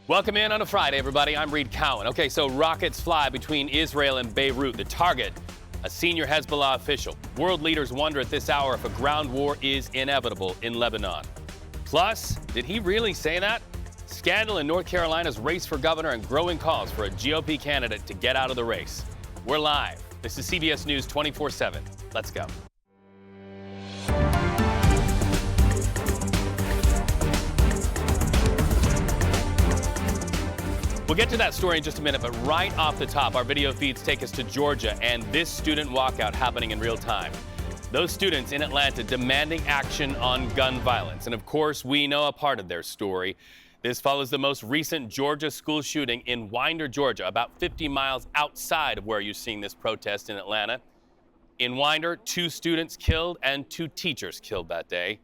Welcome in on a Friday, everybody. I'm Reed Cowan. Okay, so rockets fly between Israel and Beirut. The target, a senior Hezbollah official. World leaders wonder at this hour if a ground war is inevitable in Lebanon. Plus, did he really say that? Scandal in North Carolina's race for governor and growing calls for a GOP candidate to get out of the race. We're live. This is CBS News 24/7. Let's go. We'll get to that story in just a minute, but right off the top, our video feeds take us to Georgia and this student walkout happening in real time. Those students in Atlanta demanding action on gun violence. And of course, we know a part of their story. This follows the most recent Georgia school shooting in Winder, Georgia, about 50 miles outside of where you're seeing this protest in Atlanta. In Winder, 2 students killed and 2 teachers killed that day.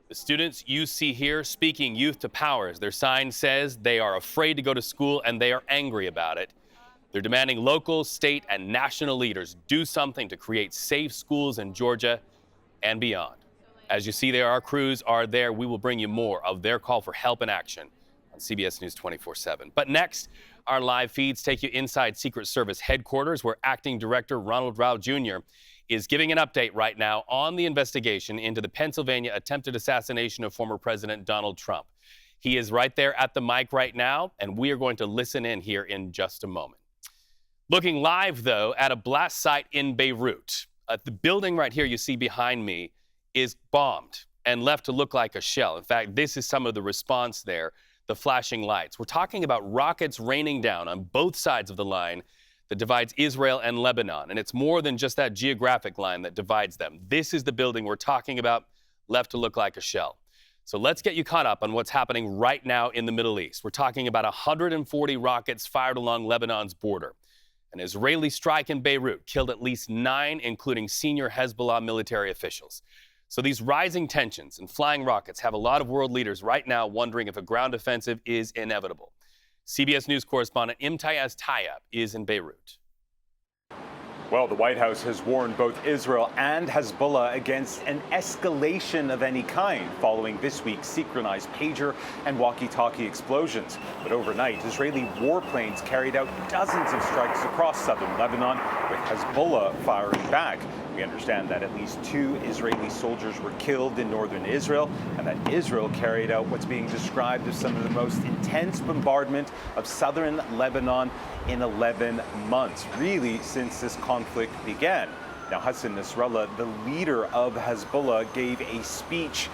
The students you see here speaking youth to power, as their sign says. They are afraid to go to school and they are angry about it. They're demanding local, state, and national leaders do something to create safe schools in Georgia and beyond. As you see there, our crews are there. We will bring you more of their call for help and action on CBS News 24/7. But next, our live feeds take you inside Secret Service headquarters, where Acting Director Ronald Rao Jr. is giving an update right now on the investigation into the Pennsylvania attempted assassination of former President Donald Trump. He is right there at the mic right now, and we are going to listen in here in just a moment. Looking live, though, at a blast site in Beirut. The building right here you see behind me is bombed and left to look like a shell. In fact, this is some of the response there, the flashing lights. We're talking about rockets raining down on both sides of the line that divides Israel and Lebanon. And it's more than just that geographic line that divides them. This is the building we're talking about, left to look like a shell. So let's get you caught up on what's happening right now in the Middle East. We're talking about 140 rockets fired along Lebanon's border. An Israeli strike in Beirut killed at least 9, including senior Hezbollah military officials. So these rising tensions and flying rockets have a lot of world leaders right now wondering if a ground offensive is inevitable. CBS News correspondent Imtiaz Tayyab is in Beirut. Well, the White House has warned both Israel and Hezbollah against an escalation of any kind following this week's synchronized pager and walkie-talkie explosions. But overnight, Israeli warplanes carried out dozens of strikes across southern Lebanon, with Hezbollah firing back. We understand that at least 2 Israeli soldiers were killed in northern Israel, and that Israel carried out what's being described as some of the most intense bombardment of southern Lebanon in 11 months, really since this conflict began. Now, Hassan Nasrallah, the leader of Hezbollah, gave a speech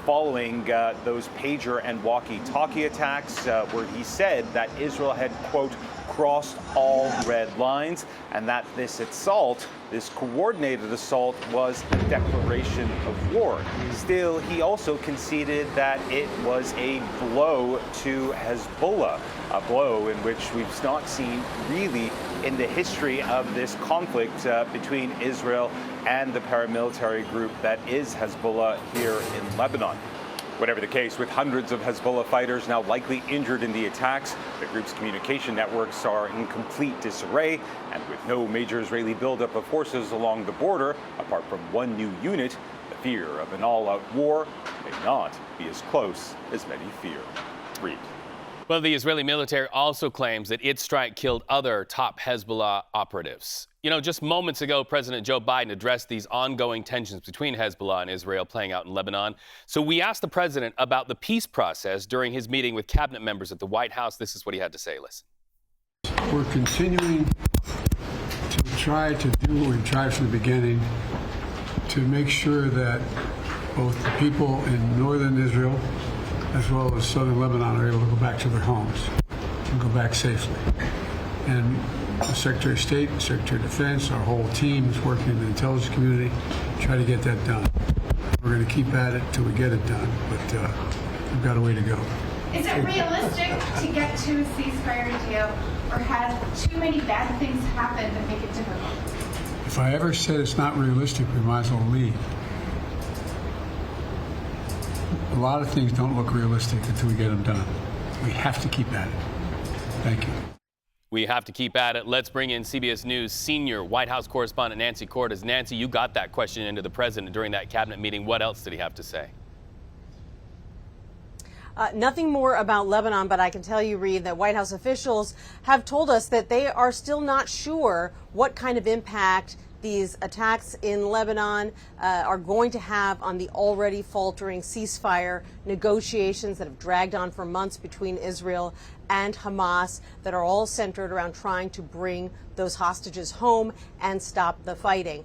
following those pager and walkie-talkie attacks where he said that Israel had, quote, crossed all red lines, and that this assault, this coordinated assault, was a declaration of war. Still, he also conceded that it was a blow to Hezbollah, a blow in which we've not seen really in the history of this conflict between Israel and the paramilitary group that is Hezbollah here in Lebanon. Whatever the case, with hundreds of Hezbollah fighters now likely injured in the attacks, the group's communication networks are in complete disarray, and with no major Israeli buildup of forces along the border, apart from one new unit, the fear of an all-out war may not be as close as many fear. Reed. Well, the Israeli military also claims that its strike killed other top Hezbollah operatives. You know, just moments ago, President Joe Biden addressed these ongoing tensions between Hezbollah and Israel playing out in Lebanon. So we asked the president about the peace process during his meeting with cabinet members at the White House. This is what he had to say. Listen. We're continuing to try to do what we've tried from the beginning to make sure that both the people in northern Israel as well as southern Lebanon are able to go back to their homes and go back safely. And the Secretary of State, the Secretary of Defense, our whole team is working in the intelligence community to try to get that done. We're going to keep at it till we get it done, but we've got a way to go. Is it realistic to get to a ceasefire deal, or has too many bad things happened that make it difficult? If I ever said it's not realistic, we might as well leave. A lot of things don't look realistic until we get them done. We have to keep at it. Thank you. We have to keep at it. Let's bring in CBS News senior White House correspondent Nancy Cordes. Nancy, you got that question into the president during that cabinet meeting. What else did he have to say? Nothing more about Lebanon, but I can tell you, Reed, that White House officials have told us that they are still not sure what kind of impact these attacks in Lebanon are going to have on the already faltering ceasefire negotiations that have dragged on for months between Israel and Hamas, that are all centered around trying to bring those hostages home and stop the fighting.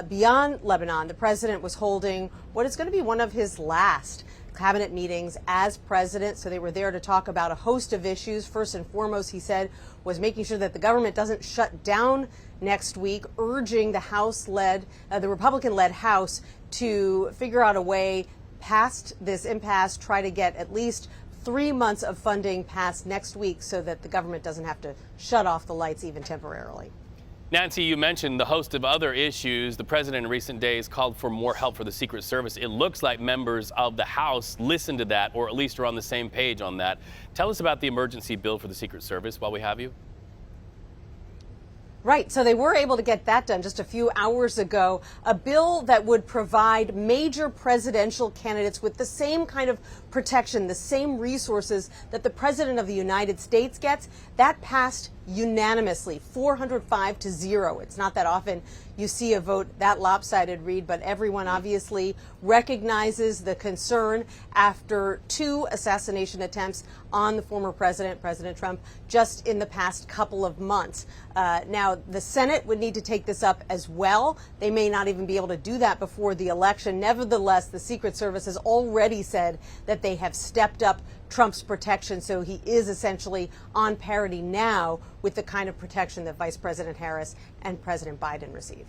Beyond Lebanon, the president was holding what is going to be one of his last cabinet meetings as president. So they were there to talk about a host of issues. First and foremost, he said, was making sure that the government doesn't shut down next week, urging the Republican-led House to figure out a way past this impasse, try to get at least 3 months of funding passed next week so that the government doesn't have to shut off the lights even temporarily. Nancy, you mentioned the host of other issues. The president in recent days called for more help for the Secret Service. It looks like members of the House listened to that, or at least are on the same page on that. Tell us about the emergency bill for the Secret Service while we have you. Right. So they were able to get that done just a few hours ago, a bill that would provide major presidential candidates with the same kind of protection, the same resources that the president of the United States gets. That passed unanimously, 405-0. It's not that often you see a vote that lopsided, Reed, but everyone obviously recognizes the concern after 2 assassination attempts on the former president, President Trump, just in the past couple of months. Now, the Senate would need to take this up as well. They may not even be able to do that before the election. Nevertheless, the Secret Service has already said that they have stepped up Trump's protection, so he is essentially on parity now with the kind of protection that Vice President Harris and President Biden receive.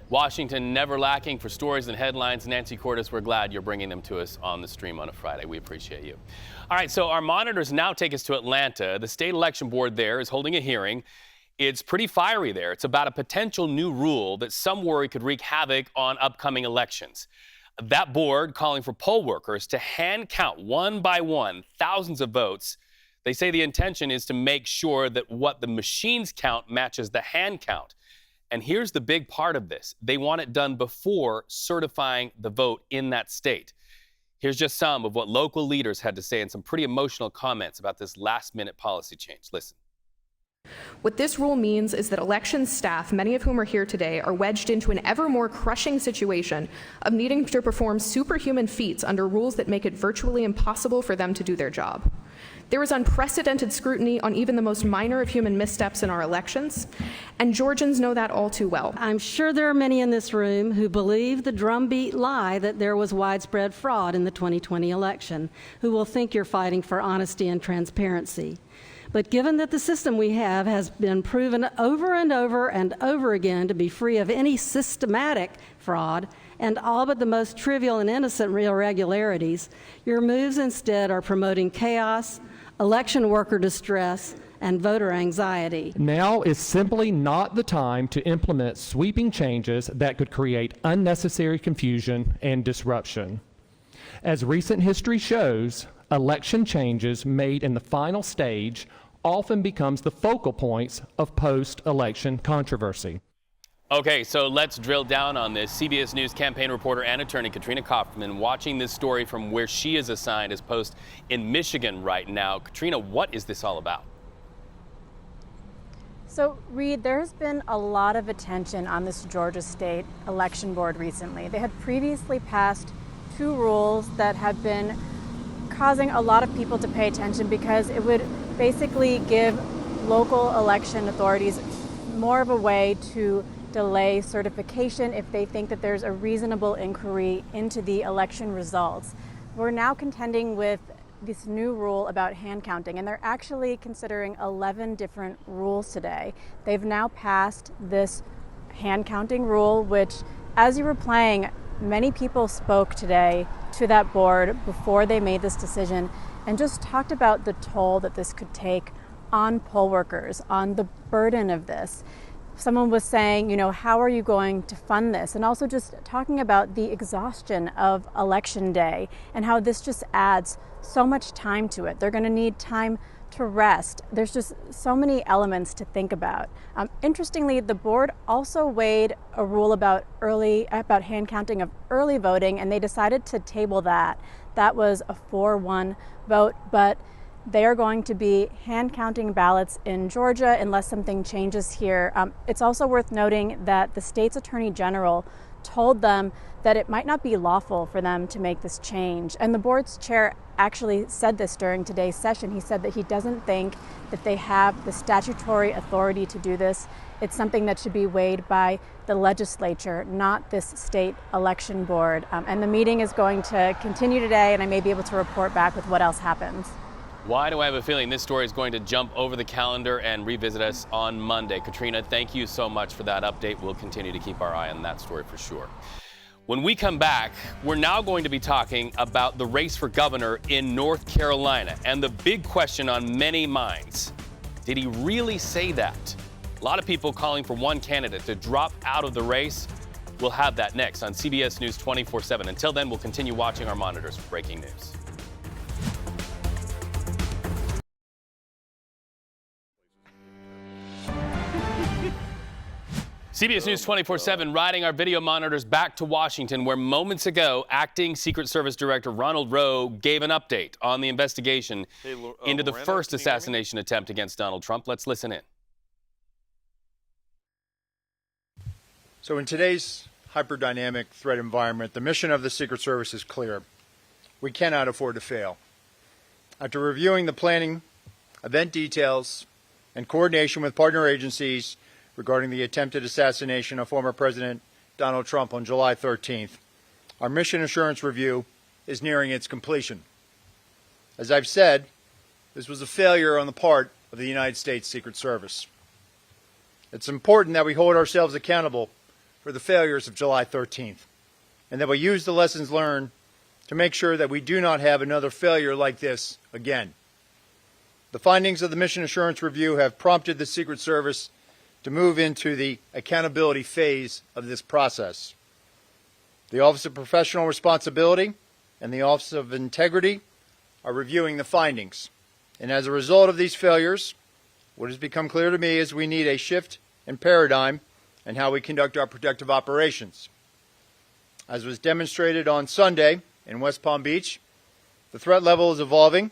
Washington never lacking for stories and headlines. Nancy Cordes, we're glad you're bringing them to us on the stream on a Friday. We appreciate you. All right, so our monitors now take us to Atlanta. The state election board there is holding a hearing. It's pretty fiery there. It's about a potential new rule that some worry could wreak havoc on upcoming elections. That board calling for poll workers to hand count one by one thousands of votes. They say the intention is to make sure that what the machines count matches the hand count. And here's the big part of this. They want it done before certifying the vote in that state. Here's just some of what local leaders had to say in some pretty emotional comments about this last-minute policy change. Listen. What this rule means is that election staff, many of whom are here today, are wedged into an ever more crushing situation of needing to perform superhuman feats under rules that make it virtually impossible for them to do their job. There is unprecedented scrutiny on even the most minor of human missteps in our elections, and Georgians know that all too well. I'm sure there are many in this room who believe the drumbeat lie that there was widespread fraud in the 2020 election, who will think you're fighting for honesty and transparency. But given that the system we have has been proven over and over and over again to be free of any systematic fraud and all but the most trivial and innocent irregularities, your moves instead are promoting chaos, election worker distress, and voter anxiety. Now is simply not the time to implement sweeping changes that could create unnecessary confusion and disruption. As recent history shows, election changes made in the final stage often becomes the focal points of post-election controversy. Okay, so let's drill down on this. CBS News campaign reporter and attorney Katrina Kaufman watching this story from where she is assigned as post in Michigan right now. Katrina, what is this all about? So, Reed, there has been a lot of attention on this Georgia State Election Board recently. They had previously passed 2 rules that had been causing a lot of people to pay attention because it would basically give local election authorities more of a way to delay certification if they think that there's a reasonable inquiry into the election results. We're now contending with this new rule about hand counting, and they're actually considering 11 different rules today. They've now passed this hand counting rule, which, as you were playing, many people spoke today to that board before they made this decision and just talked about the toll that this could take on poll workers, on the burden of this. Someone was saying, you know, how are you going to fund this? And also just talking about the exhaustion of election day and how this just adds so much time to it. They're going to need time to rest. There's just so many elements to think about. Interestingly, the board also weighed a rule about hand counting of early voting, and they decided to table that. That was a 4-1 vote, but they are going to be hand counting ballots in Georgia unless something changes here. It's also worth noting that the state's attorney general told them that it might not be lawful for them to make this change. And the board's chair actually said this during today's session. He said that he doesn't think that they have the statutory authority to do this. It's something that should be weighed by the legislature, not this state election board. And the meeting is going to continue today, and I may be able to report back with what else happens. Why do I have a feeling this story is going to jump over the calendar and revisit us on Monday? Katrina, thank you so much for that update. We'll continue to keep our eye on that story for sure. When we come back, we're now going to be talking about the race for governor in North Carolina and the big question on many minds. Did he really say that? A lot of people calling for one candidate to drop out of the race. We'll have that next on CBS News 24/7. Until then, we'll continue watching our monitors for breaking news. CBS News 24/7 riding our video monitors back to Washington, where moments ago, Acting Secret Service Director Ronald Rowe gave an update on the investigation into the first assassination attempt against Donald Trump. Let's listen in. So in today's hyper-dynamic threat environment, the mission of the Secret Service is clear. We cannot afford to fail. After reviewing the planning, event details, and coordination with partner agencies regarding the attempted assassination of former President Donald Trump on July 13th, our mission assurance review is nearing its completion. As I've said, this was a failure on the part of the United States Secret Service. It's important that we hold ourselves accountable for the failures of July 13th, and that we use the lessons learned to make sure that we do not have another failure like this again. The findings of the mission assurance review have prompted the Secret Service to move into the accountability phase of this process. The Office of Professional Responsibility and the Office of Integrity are reviewing the findings. And as a result of these failures, what has become clear to me is we need a shift in paradigm in how we conduct our protective operations. As was demonstrated on Sunday in West Palm Beach, the threat level is evolving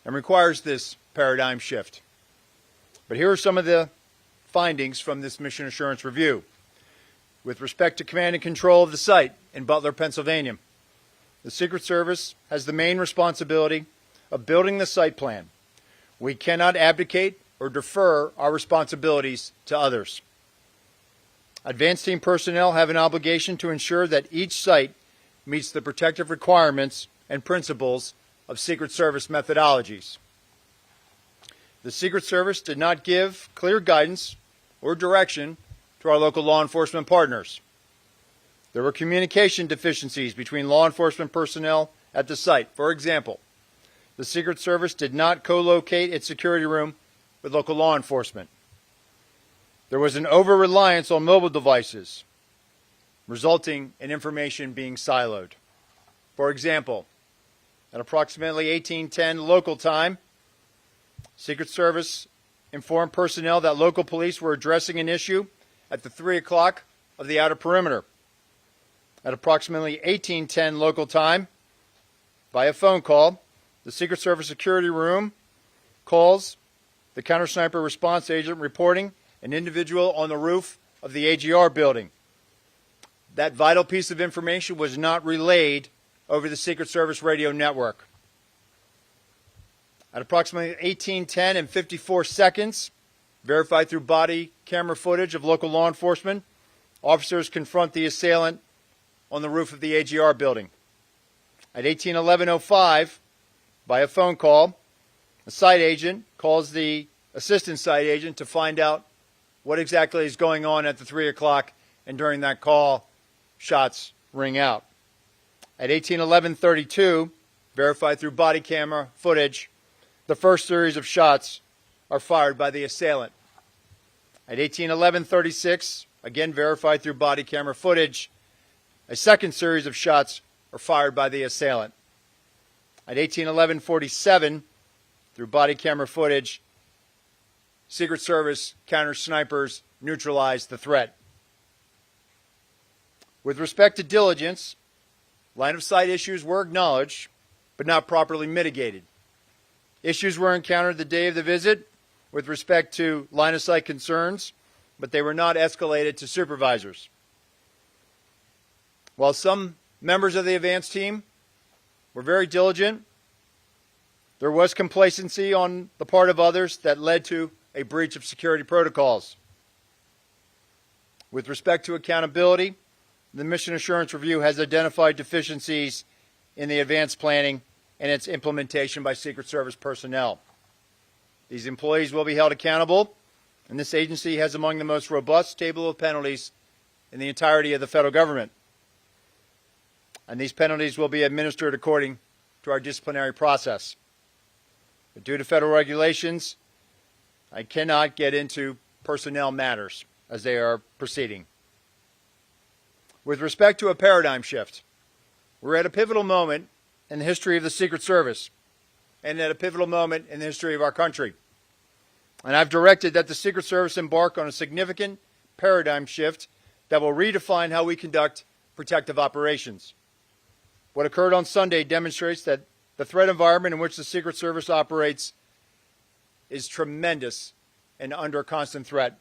and requires this paradigm shift. But here are some of the findings from this mission assurance review. With respect to command and control of the site in Butler, Pennsylvania, the Secret Service has the main responsibility of building the site plan. We cannot abdicate or defer our responsibilities to others. Advanced team personnel have an obligation to ensure that each site meets the protective requirements and principles of Secret Service methodologies. The Secret Service did not give clear guidance or direction to our local law enforcement partners. There were communication deficiencies between law enforcement personnel at the site. For example, the Secret Service did not co-locate its security room with local law enforcement. There was an over-reliance on mobile devices, resulting in information being siloed. For example, at approximately 1810 local time, Secret Service informed personnel that local police were addressing an issue at the 3 o'clock of the outer perimeter. At approximately 1810 local time, via phone call, the Secret Service security room calls the counter-sniper response agent reporting an individual on the roof of the AGR building. That vital piece of information was not relayed over the Secret Service radio network. At approximately 18:10 and 54 seconds, verified through body camera footage of local law enforcement, officers confront the assailant on the roof of the AGR building. At 18:11:05, by a phone call, a site agent calls the assistant site agent to find out what exactly is going on at the 3 o'clock, and during that call, shots ring out. At 18:11:32, verified through body camera footage, the first series of shots are fired by the assailant. At 18:11:36, again verified through body camera footage, a second series of shots are fired by the assailant. At 18:11:47, through body camera footage, Secret Service counter-snipers neutralized the threat. With respect to diligence, line-of-sight issues were acknowledged, but not properly mitigated. Issues were encountered the day of the visit with respect to line-of-sight concerns, but they were not escalated to supervisors. While some members of the advance team were very diligent, there was complacency on the part of others that led to a breach of security protocols. With respect to accountability, the Mission Assurance Review has identified deficiencies in the advance planning and its implementation by Secret Service personnel. These employees will be held accountable, and this agency has among the most robust table of penalties in the entirety of the federal government. And these penalties will be administered according to our disciplinary process. But due to federal regulations, I cannot get into personnel matters as they are proceeding. With respect to a paradigm shift, we're at a pivotal moment in the history of the Secret Service and at a pivotal moment in the history of our country. And I've directed that the Secret Service embark on a significant paradigm shift that will redefine how we conduct protective operations. What occurred on Sunday demonstrates that the threat environment in which the Secret Service operates is tremendous and under constant threat.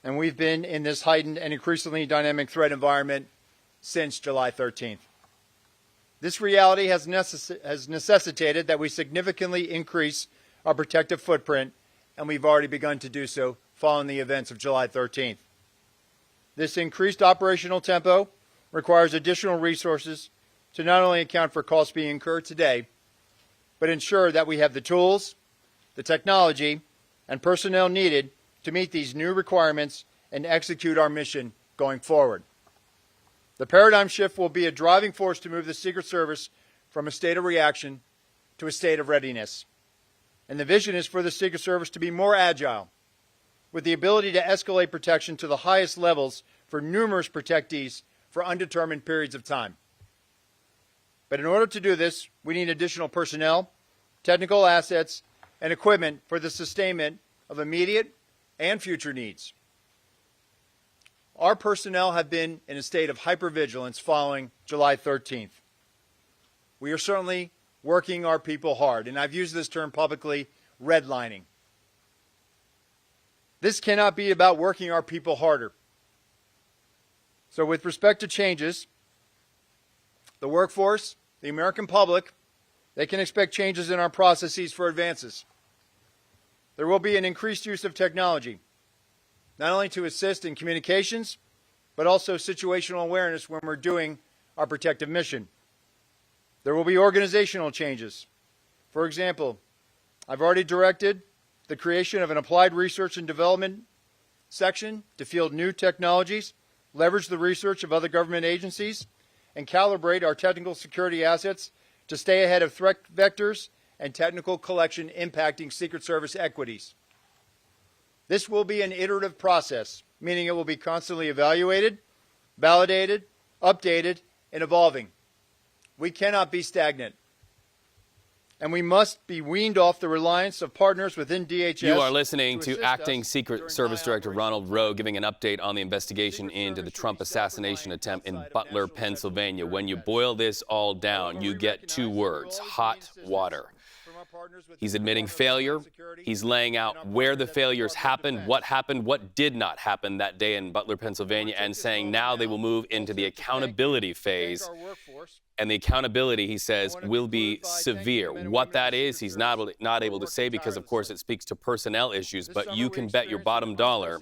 And we've been in this heightened and increasingly dynamic threat environment since July 13th. This reality has necessitated that we significantly increase our protective footprint, and we've already begun to do so following the events of July 13th. This increased operational tempo requires additional resources to not only account for costs being incurred today, but ensure that we have the tools, the technology, and personnel needed to meet these new requirements and execute our mission going forward. The paradigm shift will be a driving force to move the Secret Service from a state of reaction to a state of readiness. And the vision is for the Secret Service to be more agile, with the ability to escalate protection to the highest levels for numerous protectees for undetermined periods of time. But in order to do this, we need additional personnel, technical assets, and equipment for the sustainment of immediate and future needs. Our personnel have been in a state of hypervigilance following July 13th. We are certainly working our people hard, and I've used this term publicly, redlining. This cannot be about working our people harder. So with respect to changes, the workforce, the American public, they can expect changes in our processes for advances. There will be an increased use of technology, not only to assist in communications, but also situational awareness when we're doing our protective mission. There will be organizational changes. For example, I've already directed the creation of an applied research and development section to field new technologies, leverage the research of other government agencies, and calibrate our technical security assets to stay ahead of threat vectors and technical collection impacting Secret Service equities. This will be an iterative process, meaning it will be constantly evaluated, validated, updated, and evolving. We cannot be stagnant. And we must be weaned off the reliance of partners within DHS. You are listening to Acting Secret Service Director Ronald Rowe giving an update on the investigation into the Trump assassination attempt in Butler, Pennsylvania. When you boil this all down, you get two words: hot water. He's admitting failure. He's laying out where the failures happened, what did not happen that day in Butler, Pennsylvania, and saying now they will move into the accountability phase. And the accountability, he says, will be severe. What that is, he's not able to say because, of course, it speaks to personnel issues. But you can bet your bottom dollar,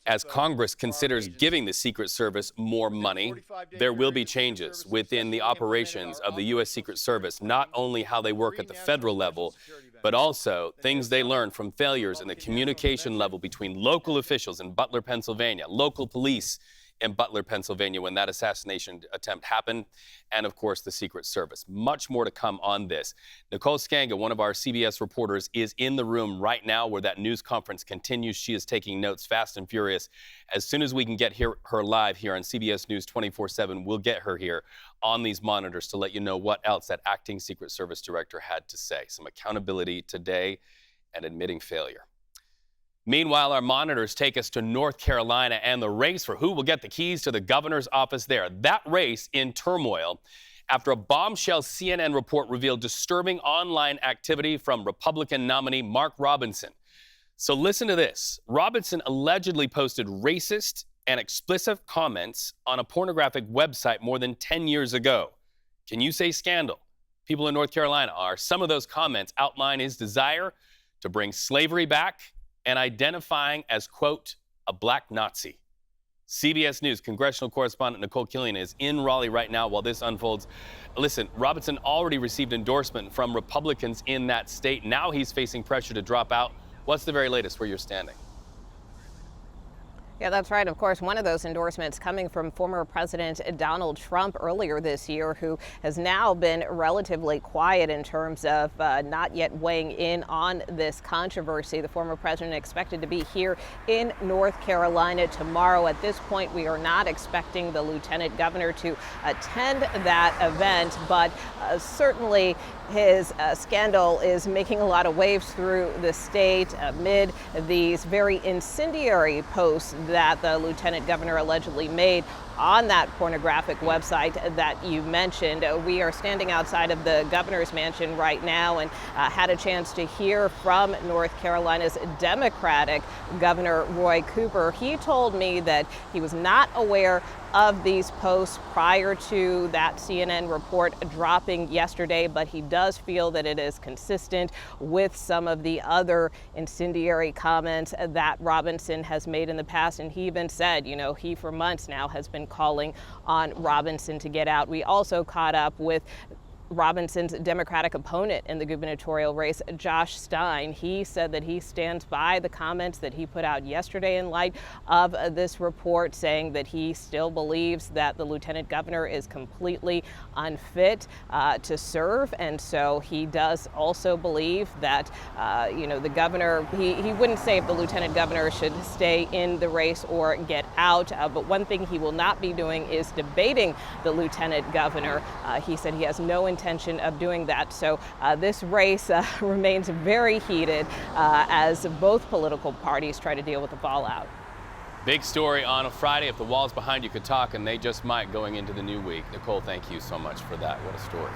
as Congress considers giving the Secret Service more money, there will be changes within the operations of the U.S. Secret Service, not only how they work at the federal level, but also things they learned from failures in the communication level between local officials in Butler, Pennsylvania, local police in Butler, Pennsylvania, when that assassination attempt happened, and of course the Secret Service. Much more to come on this. Nicole Skanga, one of our CBS reporters, is in the room right now where that news conference continues. She is taking notes fast and furious. As soon as we can get her live here on CBS News 24/7, we'll get her here on these monitors to let you know what else that acting Secret Service director had to say. Some accountability today and admitting failure. Meanwhile, our monitors take us to North Carolina and the race for who will get the keys to the governor's office there. That race in turmoil after a bombshell CNN report revealed disturbing online activity from Republican nominee Mark Robinson. So listen to this. Robinson allegedly posted racist and explicit comments on a pornographic website more than 10 years ago. Can you say scandal? People in North Carolina are. Some of those comments outline his desire to bring slavery back and identifying as, quote, a black Nazi. CBS News congressional correspondent Nicole Killian is in Raleigh right now while this unfolds. Listen, Robinson already received endorsement from Republicans in that state. Now he's facing pressure to drop out. What's the very latest where you're standing? Yeah, that's right. Of course, one of those endorsements coming from former President Donald Trump earlier this year, who has now been relatively quiet in terms of not yet weighing in on this controversy. The former president expected to be here in North Carolina tomorrow. At this point, we are not expecting the lieutenant governor to attend that event, but certainly his scandal is making a lot of waves through the state amid these very incendiary posts that the lieutenant governor allegedly made on that pornographic website that you mentioned. We are standing outside of the governor's mansion right now and had a chance to hear from North Carolina's Democratic Governor Roy Cooper. He told me that he was not aware of these posts prior to that CNN report dropping yesterday, but he does feel that it is consistent with some of the other incendiary comments that Robinson has made in the past. And he even said, you know, he for months now has been calling on Robinson to get out. We also caught up with Robinson's Democratic opponent in the gubernatorial race, Josh Stein. He said that he stands by the comments that he put out yesterday in light of this report, saying that he still believes that the lieutenant governor is completely unfit to serve. And so he does also believe that, the governor, he wouldn't say if the lieutenant governor should stay in the race or get out. But one thing he will not be doing is debating the lieutenant governor. He said he has no intention of doing that. So this race remains very heated as both political parties try to deal with the fallout. Big story on a Friday. If the walls behind you could talk, and they just might going into the new week. Nicole, thank you so much for that. What a story.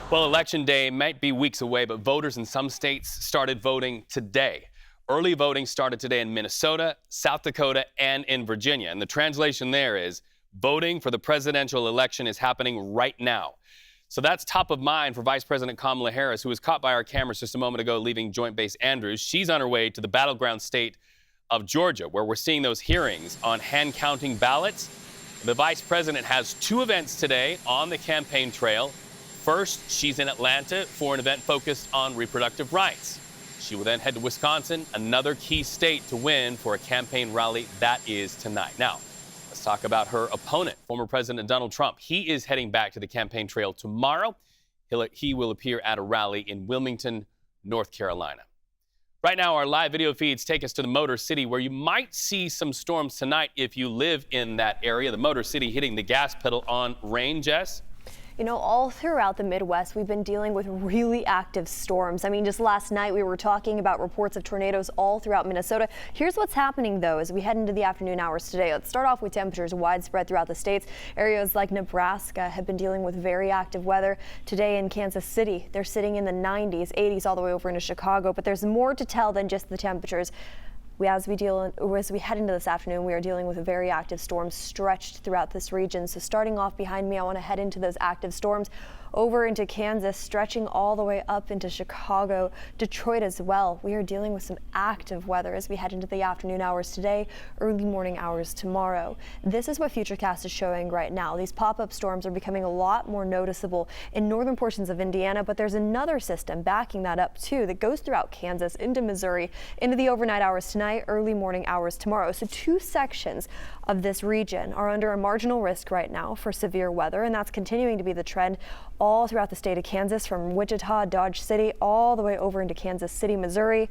Well, Election Day might be weeks away, but voters in some states started voting today. Early voting started today in Minnesota, South Dakota, and in Virginia. And the translation there is voting for the presidential election is happening right now. So that's top of mind for Vice President Kamala Harris, who was caught by our cameras just a moment ago leaving Joint Base Andrews. She's on her way to the battleground state of Georgia, where we're seeing those hearings on hand-counting ballots. The vice president has two events today on the campaign trail. First, she's in Atlanta for an event focused on reproductive rights. She will then head to Wisconsin, another key state to win for a campaign rally. That is tonight. Now, let's talk about her opponent, former President Donald Trump. He is heading back to the campaign trail tomorrow. He will appear at a rally in Wilmington, North Carolina. Right now, our live video feeds take us to the Motor City, where you might see some storms tonight if you live in that area. The Motor City hitting the gas pedal on rain, Jess. You know, all throughout the Midwest, we've been dealing with really active storms. I mean, just last night we were talking about reports of tornadoes all throughout Minnesota. Here's what's happening, though, as we head into the afternoon hours today. Let's start off with temperatures widespread throughout the states. Areas like Nebraska have been dealing with very active weather. Today in Kansas City, they're sitting in the 90s, 80s, all the way over into Chicago. But there's more to tell than just the temperatures. As we head into this afternoon, we are dealing with a very active storms stretched throughout this region. So starting off behind me, I want to head into those active storms over into Kansas, stretching all the way up into Chicago, Detroit as well. We are dealing with some active weather as we head into the afternoon hours today, early morning hours tomorrow. This is what Futurecast is showing right now. These pop-up storms are becoming a lot more noticeable in northern portions of Indiana, but there's another system backing that up too that goes throughout Kansas, into Missouri, into the overnight hours tonight, early morning hours tomorrow. So two sections of this region are under a marginal risk right now for severe weather, and that's continuing to be the trend all throughout the state of Kansas, from Wichita, Dodge City, all the way over into Kansas City, Missouri.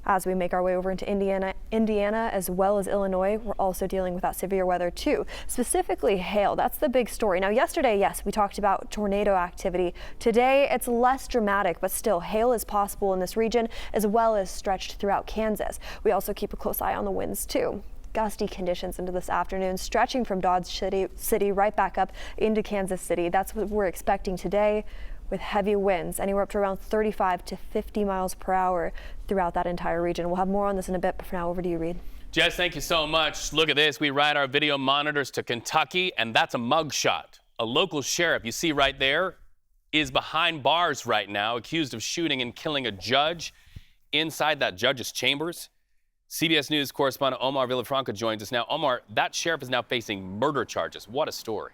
As we make our way over into Indiana as well as Illinois, we're also dealing with that severe weather too. Specifically hail, that's the big story. Now yesterday, yes, we talked about tornado activity. Today, it's less dramatic, but still hail is possible in this region as well as stretched throughout Kansas. We also keep a close eye on the winds too. gusty conditions into this afternoon, stretching from Dodge City right back up into Kansas City. That's what we're expecting today, with heavy winds, anywhere up to around 35 to 50 miles per hour throughout that entire region. We'll have more on this in a bit, but for now, over to you, Reed. Jess, thank you so much. Look at this. We ride our video monitors to Kentucky, and that's a mugshot. A local sheriff you see right there is behind bars right now, accused of shooting and killing a judge inside that judge's chambers. CBS News correspondent Omar Villafranca joins us now. Omar, that sheriff is now facing murder charges. What a story.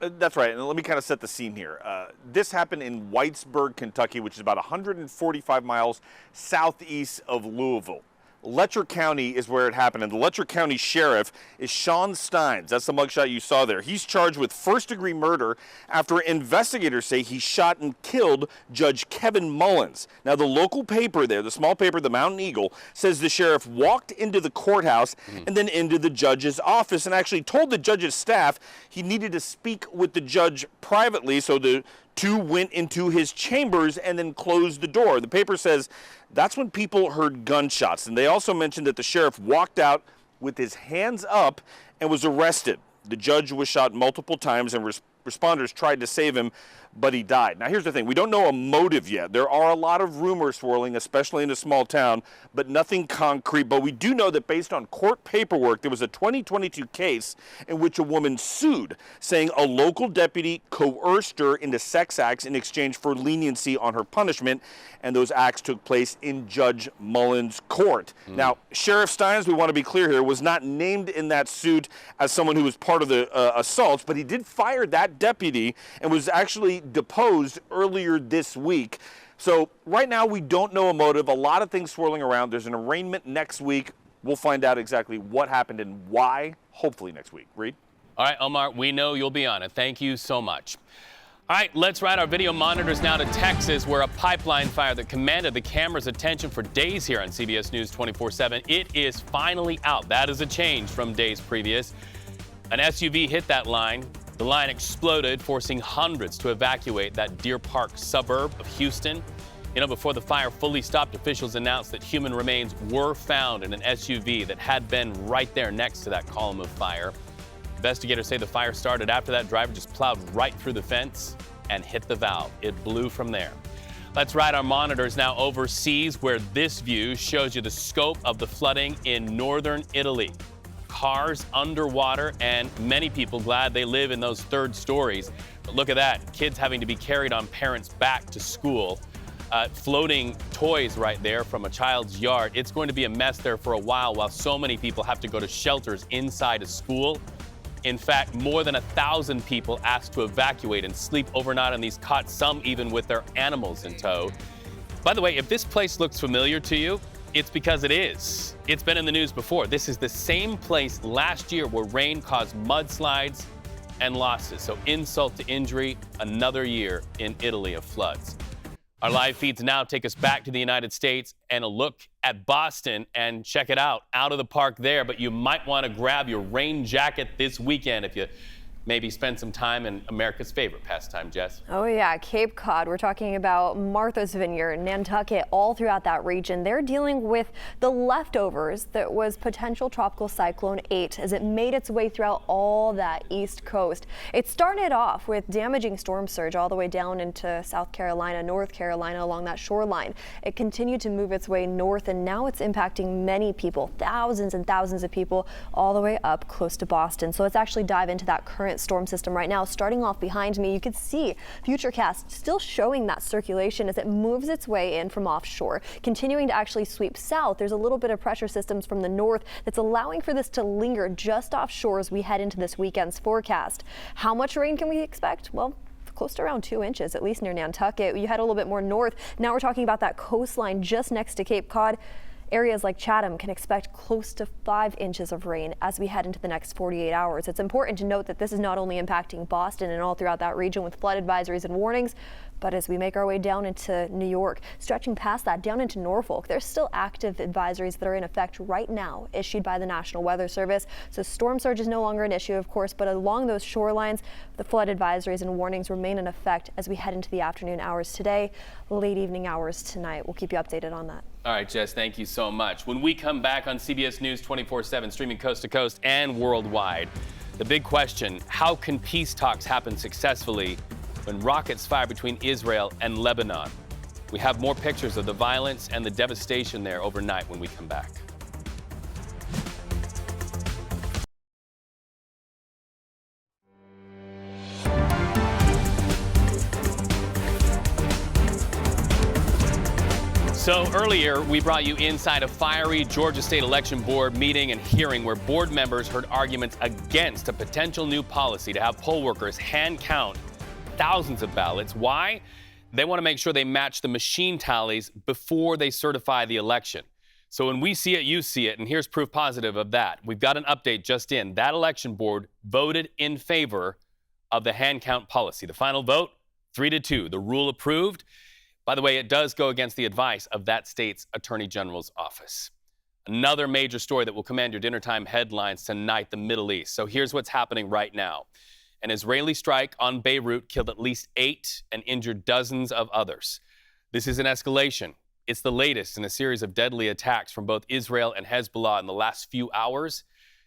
That's right, and let me kind of set the scene here. This happened in Whitesburg, Kentucky, which is about 145 miles southeast of Louisville. Letcher County is where it happened, and the Letcher County Sheriff is Sean Steins. That's the mugshot you saw there. He's charged with first-degree murder after investigators say he shot and killed Judge Kevin Mullins. Now, the local paper there, the small paper, the Mountain Eagle, says the sheriff walked into the courthouse and then into the judge's office and actually told the judge's staff he needed to speak with the judge privately, so the two went into his chambers and then closed the door. The paper says that's when people heard gunshots. And they also mentioned that the sheriff walked out with his hands up and was arrested. The judge was shot multiple times and responders tried to save him, but he died. Now, here's the thing. We don't know a motive yet. There are a lot of rumors swirling, especially in a small town, but nothing concrete. But we do know that based on court paperwork, there was a 2022 case in which a woman sued, saying a local deputy coerced her into sex acts in exchange for leniency on her punishment, and those acts took place in Judge Mullins' court. Now, Sheriff Steins, we want to be clear here, was not named in that suit as someone who was part of the assaults, but he did fire that deputy and was actually deposed earlier this week. So right now we don't know a motive. A lot of things swirling around. There's an arraignment next week. We'll find out exactly what happened and why, hopefully next week. Reed? All right, Omar, we know you'll be on it. Thank you so much. All right, let's ride our video monitors now to Texas, where a pipeline fire that commanded the camera's attention for days here on CBS News 24/7, it is finally out. That is a change from days previous. An SUV hit that line. The line exploded, forcing hundreds to evacuate that Deer Park suburb of Houston. You know, before the fire fully stopped, officials announced that human remains were found in an SUV that had been right there next to that column of fire. Investigators say the fire started after that driver just plowed right through the fence and hit the valve. It blew from there. Let's ride our monitors now overseas, where this view shows you the scope of the flooding in northern Italy. Cars underwater, and many people glad they live in those third stories. But look at that, kids having to be carried on parents' back to school. Floating toys right there from a child's yard. It's going to be a mess there for a while so many people have to go to shelters inside a school. In fact, more than 1,000 people asked to evacuate and sleep overnight on these cots, some even with their animals in tow. By the way, if this place looks familiar to you, it's because it is. It's been in the news before. This is the same place last year where rain caused mudslides and losses. So insult to injury, another year in Italy of floods. Our live feeds now take us back to the United States and a look at Boston, and check it out of the park there. But you might want to grab your rain jacket this weekend if you maybe spend some time in America's favorite pastime, Jess. Oh yeah, Cape Cod. We're talking about Martha's Vineyard, Nantucket, all throughout that region. They're dealing with the leftovers that was potential tropical cyclone 8 as it made its way throughout all that east coast. It started off with damaging storm surge all the way down into South Carolina, North Carolina along that shoreline. It continued to move its way north, and now it's impacting many people, thousands and thousands of people, all the way up close to Boston. So let's actually dive into that current storm system right now. Starting off behind me, you can see Futurecast still showing that circulation as it moves its way in from offshore, continuing to actually sweep south. There's a little bit of pressure systems from the north that's allowing for this to linger just offshore as we head into this weekend's forecast. How much rain can we expect? Well, close to around 2 inches, at least near Nantucket. You head a little bit more north. Now we're talking about that coastline just next to Cape Cod. Areas like Chatham can expect close to 5 inches of rain as we head into the next 48 hours. It's important to note that this is not only impacting Boston and all throughout that region with flood advisories and warnings, But as we make our way down into New York, stretching past that down into Norfolk, there's still active advisories that are in effect right now, issued by the National Weather Service. So storm surge is no longer an issue, of course, but along those shorelines, the flood advisories and warnings remain in effect as we head into the afternoon hours today, late evening hours tonight. We'll keep you updated on that. All right, Jess, thank you so much. When we come back on CBS News 24/7, streaming coast to coast and worldwide, the big question, how can peace talks happen successfully when rockets fire between Israel and Lebanon? We have more pictures of the violence and the devastation there overnight when we come back. So earlier, we brought you inside a fiery Georgia State Election Board meeting and hearing where board members heard arguments against a potential new policy to have poll workers hand count thousands of ballots. Why? They want to make sure they match the machine tallies before they certify the election. So when we see it, you see it, and here's proof positive of that. We've got an update just in. That election board voted in favor of the hand count policy. The final vote, 3-2. The rule approved. By the way, it does go against the advice of that state's Attorney General's office. Another major story that will command your dinner time headlines tonight, the Middle East. So here's what's happening right now. An Israeli strike on Beirut killed at least 8 and injured dozens of others. This is an escalation. It's the latest in a series of deadly attacks from both Israel and Hezbollah in the last few hours.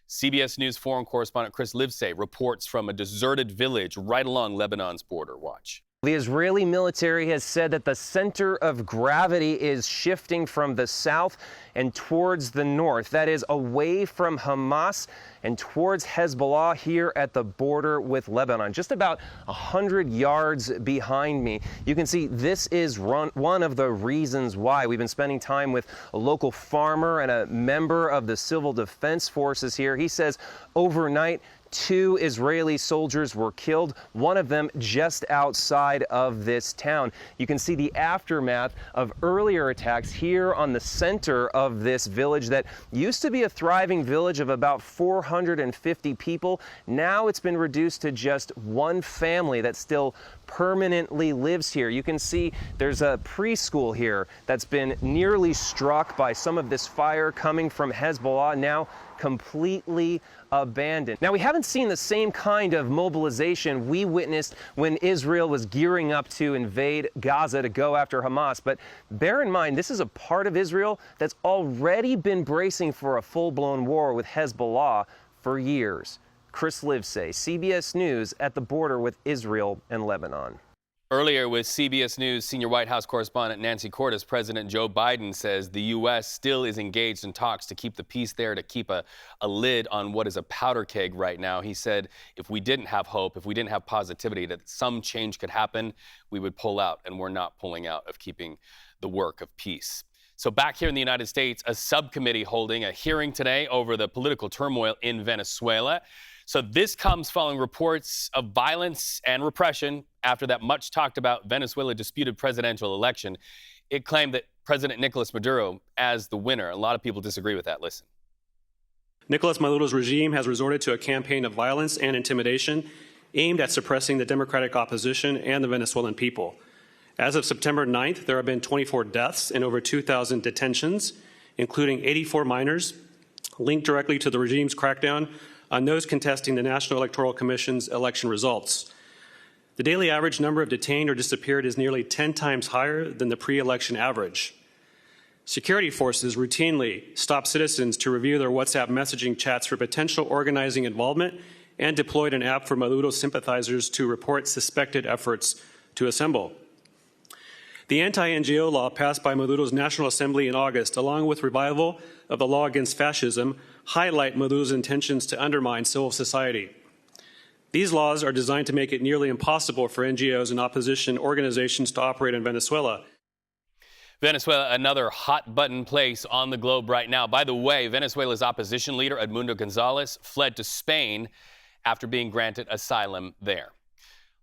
CBS News foreign correspondent Chris Livesay reports from a deserted village right along Lebanon's border. Watch. The Israeli military has said that the center of gravity is shifting from the south and towards the north. That is, away from Hamas and towards Hezbollah here at the border with Lebanon. Just about 100 yards behind me, you can see this is one of the reasons why. We've been spending time with a local farmer and a member of the civil defense forces here. He says overnight, 2 Israeli soldiers were killed, one of them just outside of this town. You can see the aftermath of earlier attacks here on the center of this village that used to be a thriving village of about 450 people. Now it's been reduced to just one family that still permanently lives here. You can see there's a preschool here that's been nearly struck by some of this fire coming from Hezbollah, now completely abandoned. Now, we haven't seen the same kind of mobilization we witnessed when Israel was gearing up to invade Gaza to go after Hamas. But bear in mind, this is a part of Israel that's already been bracing for a full-blown war with Hezbollah for years. Chris Livesay, CBS News at the border with Israel and Lebanon. Earlier with CBS News senior White House correspondent Nancy Cordes, President Joe Biden says the U.S. still is engaged in talks to keep the peace there, to keep a lid on what is a powder keg right now. He said if we didn't have hope, if we didn't have positivity that some change could happen, we would pull out, and we're not pulling out of keeping the work of peace. So back here in the United States, a subcommittee holding a hearing today over the political turmoil in Venezuela. So this comes following reports of violence and repression after that much talked about Venezuela disputed presidential election. It claimed that President Nicolas Maduro as the winner. A lot of people disagree with that. Listen. Nicolas Maduro's regime has resorted to a campaign of violence and intimidation aimed at suppressing the democratic opposition and the Venezuelan people. As of September 9th, there have been 24 deaths and over 2,000 detentions, including 84 minors, linked directly to the regime's crackdown on those contesting the National Electoral Commission's election results. The daily average number of detained or disappeared is nearly 10 times higher than the pre-election average. Security forces routinely stop citizens to review their WhatsApp messaging chats for potential organizing involvement and deployed an app for Maduro sympathizers to report suspected efforts to assemble. The anti-NGO law passed by Maduro's National Assembly in August, along with revival of the law against fascism, highlight Maduro's intentions to undermine civil society. These laws are designed to make it nearly impossible for NGOs and opposition organizations to operate in Venezuela. Venezuela, another hot-button place on the globe right now. By the way, Venezuela's opposition leader, Edmundo Gonzalez, fled to Spain after being granted asylum there.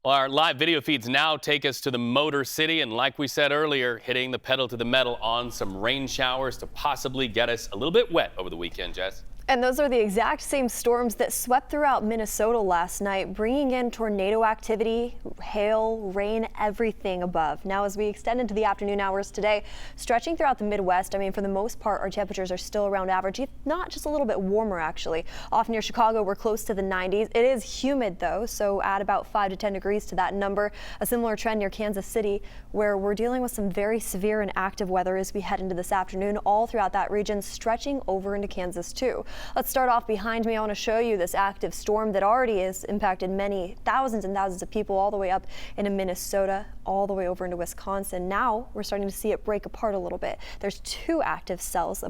Well, our live video feeds now take us to the Motor City, and like we said earlier, hitting the pedal to the metal on some rain showers to possibly get us a little bit wet over the weekend, Jess. And those are the exact same storms that swept throughout Minnesota last night, bringing in tornado activity, hail, rain, everything above. Now, as we extend into the afternoon hours today, stretching throughout the Midwest, I mean, for the most part, our temperatures are still around average, if not just a little bit warmer, actually. Off near Chicago, we're close to the 90s. It is humid, though, so add about 5 to 10 degrees to that number. A similar trend near Kansas City, where we're dealing with some very severe and active weather as we head into this afternoon, all throughout that region, stretching over into Kansas, too. Let's start off behind me. I want to show you this active storm that already has impacted many thousands and thousands of people all the way up into Minnesota, all the way over into Wisconsin. Now we're starting to see it break apart a little bit. There's 2 active cells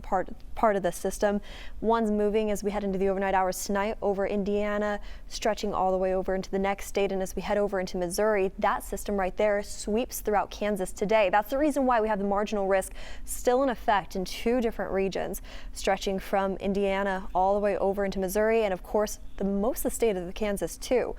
part of the system. One's moving as we head into the overnight hours tonight over Indiana, stretching all the way over into the next state. And as we head over into Missouri, that system right there sweeps throughout Kansas today. That's the reason why we have the marginal risk still in effect in 2 different regions, stretching from Indiana all the way over into Missouri, and of course most of the state of Kansas too.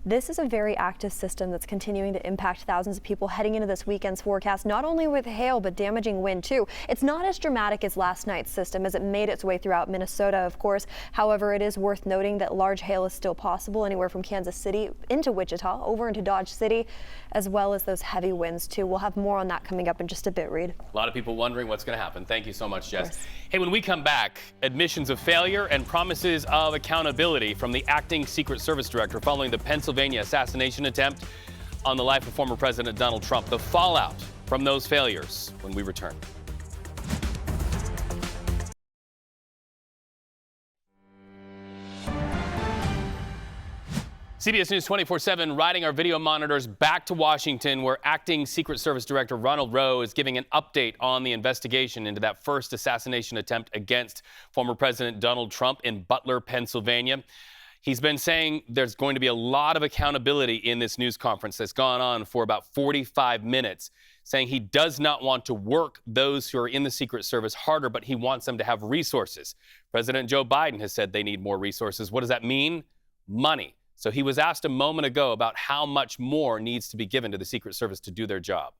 This is a very active system that's continuing to impact thousands of people heading into this weekend's forecast, not only with hail, but damaging wind too. It's not as dramatic as last night's system as it made its way throughout Minnesota, of course. However, it is worth noting that large hail is still possible anywhere from Kansas City into Wichita, over into Dodge City, as well as those heavy winds too. We'll have more on that coming up in just a bit, Reed. A lot of people wondering what's going to happen. Thank you so much, Jess. Hey, when we come back, admissions of failure and promises of accountability from the acting Secret Service director following the Pennsylvania assassination attempt on the life of former President Donald Trump. The fallout from those failures when we return. CBS News 24/7 riding our video monitors back to Washington, where acting Secret Service Director Ronald Rowe is giving an update on the investigation into that first assassination attempt against former President Donald Trump in Butler, Pennsylvania. He's been saying there's going to be a lot of accountability in this news conference that's gone on for about 45 minutes, saying he does not want to work those who are in the Secret Service harder, but he wants them to have resources. President Joe Biden has said they need more resources. What does that mean? Money. So he was asked a moment ago about how much more needs to be given to the Secret Service to do their job.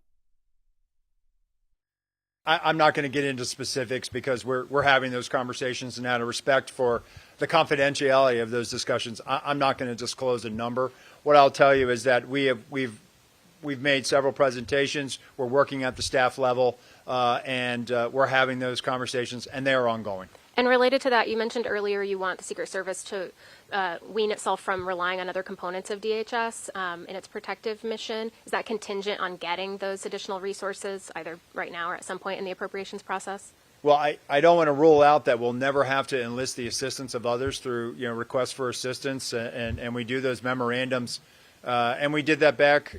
I'm not going to get into specifics because we're having those conversations, and out of respect for the confidentiality of those discussions, I'm not going to disclose a number. What I'll tell you is that we've made several presentations. We're working at the staff level, and we're having those conversations, and they are ongoing. And related to that, you mentioned earlier you want the Secret Service to wean itself from relying on other components of DHS in its protective mission. Is that contingent on getting those additional resources either right now or at some point in the appropriations process? Well, I don't want to rule out that we'll never have to enlist the assistance of others through requests for assistance, and we do those memorandums, and we did that back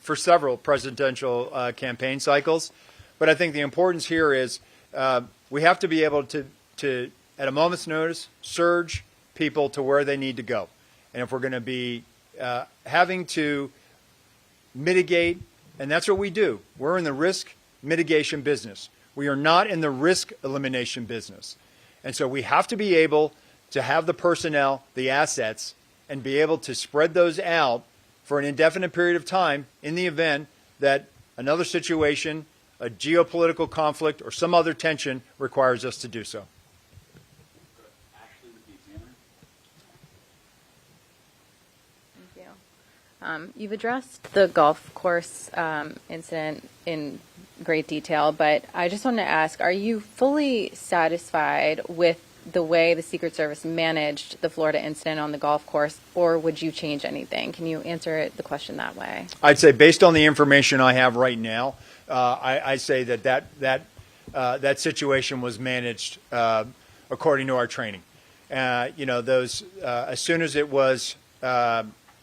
for several presidential campaign cycles. But I think the importance here is we have to be able to at a moment's notice surge people to where they need to go, and if we're going to be having to mitigate, and that's what we do. We're in the risk mitigation business. We are not in the risk elimination business. And so we have to be able to have the personnel, the assets, and be able to spread those out for an indefinite period of time in the event that another situation, a geopolitical conflict, or some other tension requires us to do so. Thank you. You've addressed the golf course incident in great detail, but I just want to ask, are you fully satisfied with the way the Secret Service managed the Florida incident on the golf course, or would you change anything? Can you answer the question that way? I'd say based on the information I have right now, I say that situation was managed according to our training. As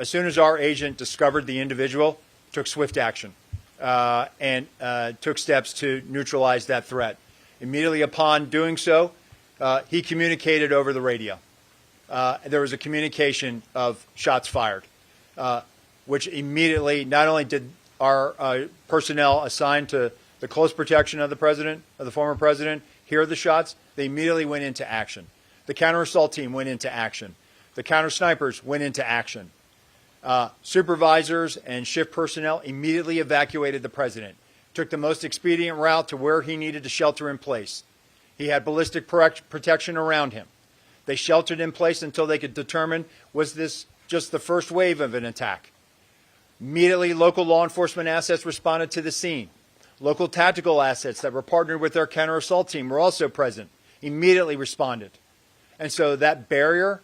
soon as our agent discovered the individual, took swift action and took steps to neutralize that threat. Immediately upon doing so, he communicated over the radio. There was a communication of shots fired, which immediately, not only did our personnel assigned to the close protection of the president, of the former president, hear the shots, they immediately went into action. The counter-assault team went into action. The counter-snipers went into action. Supervisors and shift personnel immediately evacuated the president, took the most expedient route to where he needed to shelter in place. He had ballistic protection around him. They sheltered in place until they could determine, was this just the first wave of an attack? Immediately, local law enforcement assets responded to the scene. Local tactical assets that were partnered with our counter-assault team were also present, immediately responded. And so that barrier,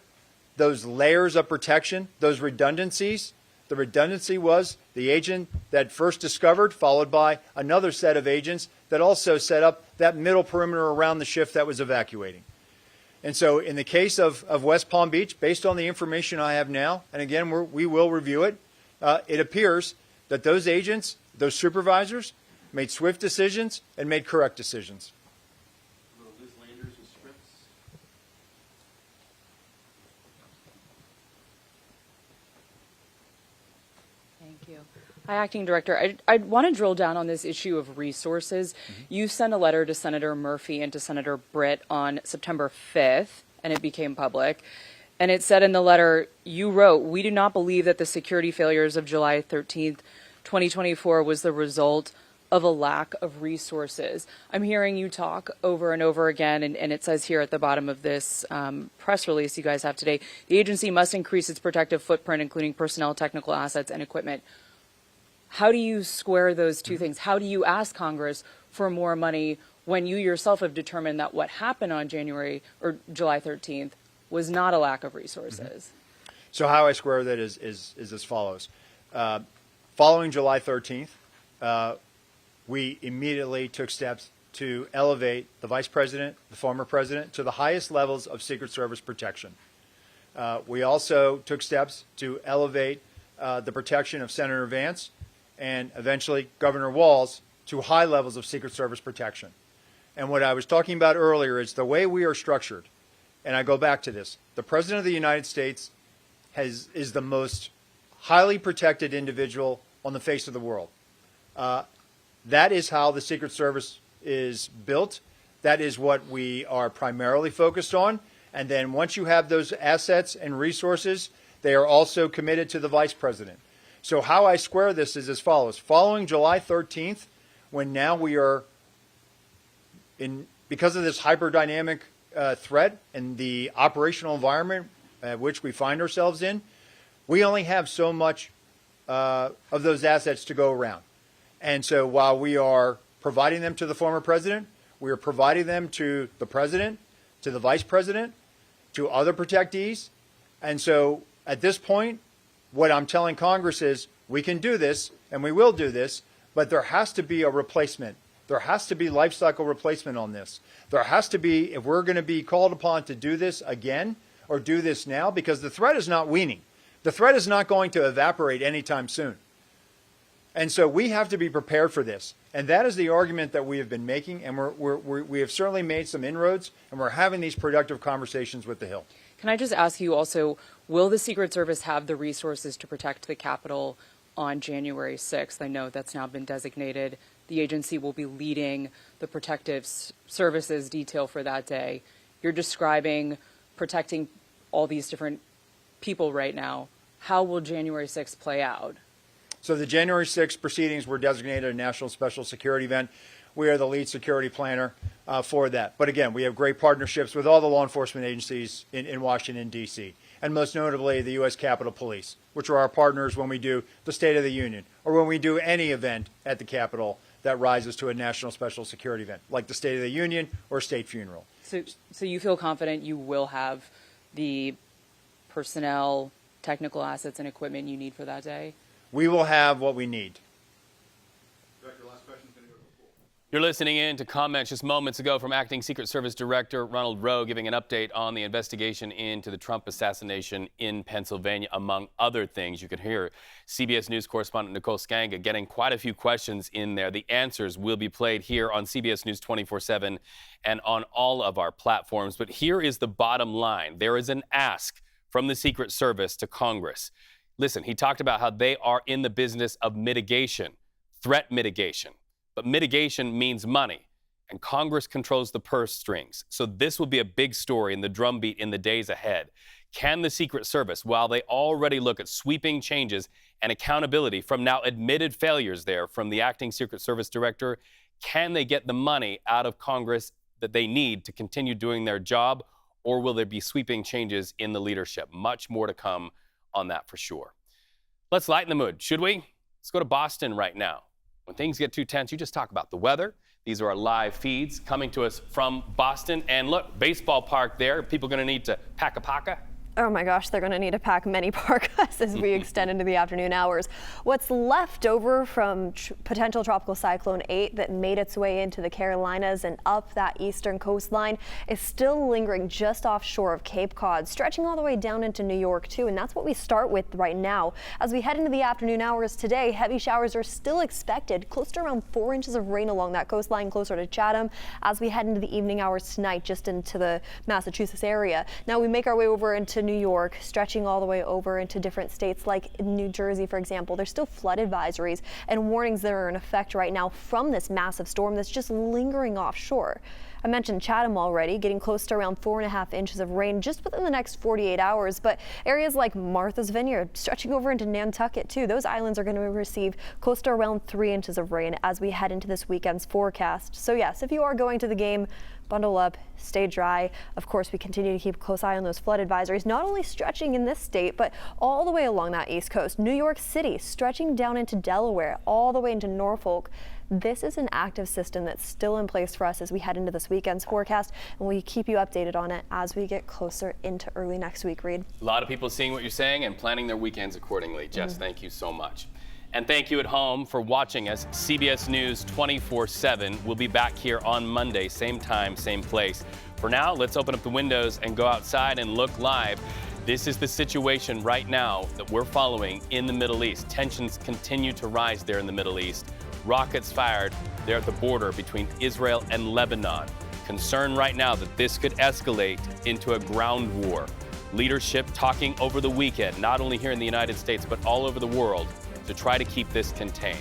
those layers of protection, those redundancies, the redundancy was the agent that first discovered, followed by another set of agents that also set up that middle perimeter around the shift that was evacuating. And so in the case of West Palm Beach, based on the information I have now, and again, we will review it, it appears that those agents, those supervisors, made swift decisions and made correct decisions. Hi, Acting Director. I want to drill down on this issue of resources. You sent a letter to Senator Murphy and to Senator Britt on September 5th, and it became public. And it said in the letter, you wrote, "We do not believe that the security failures of July 13th, 2024 was the result of a lack of resources." I'm hearing you talk over and over again, and it says here at the bottom of this press release you guys have today, the agency must increase its protective footprint, including personnel, technical assets, and equipment. How do you square those two things? How do you ask Congress for more money when you yourself have determined that what happened on July 13th was not a lack of resources? So how I square that is as follows. Following July 13th, we immediately took steps to elevate the Vice President, the former President, to the highest levels of Secret Service protection. We also took steps to elevate the protection of Senator Vance and eventually Governor Walz to high levels of Secret Service protection. And what I was talking about earlier is the way we are structured, and I go back to this, the President of the United States is the most highly protected individual on the face of the world. That is how the Secret Service is built. That is what we are primarily focused on. And then once you have those assets and resources, they are also committed to the Vice President. So how I square this is as follows. Following July 13th, when now we are because of this hyperdynamic threat and the operational environment which we find ourselves in, we only have so much of those assets to go around. And so while we are providing them to the former president, we are providing them to the president, to the vice president, to other protectees. And so at this point, what I'm telling Congress is we can do this and we will do this, but there has to be a replacement. There has to be life cycle replacement on this. There has to be, if we're going to be called upon to do this again or do this now, because the threat is not waning. The threat is not going to evaporate anytime soon. And so we have to be prepared for this. And that is the argument that we have been making, and we have certainly made some inroads, and we're having these productive conversations with the Hill. Can I just ask you also, will the Secret Service have the resources to protect the Capitol on January 6th? I know that's now been designated. The agency will be leading the protective services detail for that day. You're describing protecting all these different people right now. How will January 6th play out? So the January 6th proceedings were designated a national special security event. We are the lead security planner for that. But again, we have great partnerships with all the law enforcement agencies in Washington, D.C., and most notably the U.S. Capitol Police, which are our partners when we do the State of the Union or when we do any event at the Capitol that rises to a national special security event, like the State of the Union or state funeral. So you feel confident you will have the personnel, technical assets, and equipment you need for that day? We will have what we need. You're listening in to comments just moments ago from Acting Secret Service Director Ronald Rowe giving an update on the investigation into the Trump assassination in Pennsylvania, among other things. You could hear CBS News correspondent Nicole Skanga getting quite a few questions in there. The answers will be played here on CBS News 24/7 and on all of our platforms. But here is the bottom line. There is an ask from the Secret Service to Congress. Listen, he talked about how they are in the business of mitigation, threat mitigation. But mitigation means money, and Congress controls the purse strings. So this will be a big story in the drumbeat in the days ahead. Can the Secret Service, while they already look at sweeping changes and accountability from now admitted failures there from the acting Secret Service director, can they get the money out of Congress that they need to continue doing their job, or will there be sweeping changes in the leadership? Much more to come on that for sure. Let's lighten the mood, should we? Let's go to Boston right now. When things get too tense, you just talk about the weather. These are our live feeds coming to us from Boston. And look, baseball park there. People going to need to pack a parka. Oh my gosh, they're going to need to pack many parkas as we extend into the afternoon hours. What's left over from potential Tropical Cyclone 8 that made its way into the Carolinas and up that eastern coastline is still lingering just offshore of Cape Cod, stretching all the way down into New York too. And that's what we start with right now. As we head into the afternoon hours today, heavy showers are still expected, close to around 4 inches of rain along that coastline closer to Chatham. As we head into the evening hours tonight, just into the Massachusetts area. Now we make our way over into New York, stretching all the way over into different states like New Jersey, for example. There's still flood advisories and warnings that are in effect right now from this massive storm that's just lingering offshore. I mentioned Chatham already, getting close to around 4.5 inches of rain just within the next 48 hours. But areas like Martha's Vineyard, stretching over into Nantucket too, those islands are going to receive close to around 3 inches of rain as we head into this weekend's forecast. So yes, if you are going to the game, bundle up, stay dry. Of course, we continue to keep a close eye on those flood advisories, not only stretching in this state, but all the way along that east coast. New York City, stretching down into Delaware, all the way into Norfolk. This is an active system that's still in place for us as we head into this weekend's forecast, and we keep you updated on it as we get closer into early next week, Reed. A lot of people seeing what you're saying and planning their weekends accordingly. Jess, thank you so much. And thank you at home for watching us. CBS News 24/7. We'll be back here on Monday, same time, same place. For now, let's open up the windows and go outside and look live. This is the situation right now that we're following in the Middle East. Tensions continue to rise there in the Middle East. Rockets fired there at the border between Israel and Lebanon. Concern right now that this could escalate into a ground war. Leadership talking over the weekend, not only here in the United States, but all over the world, to try to keep this contained.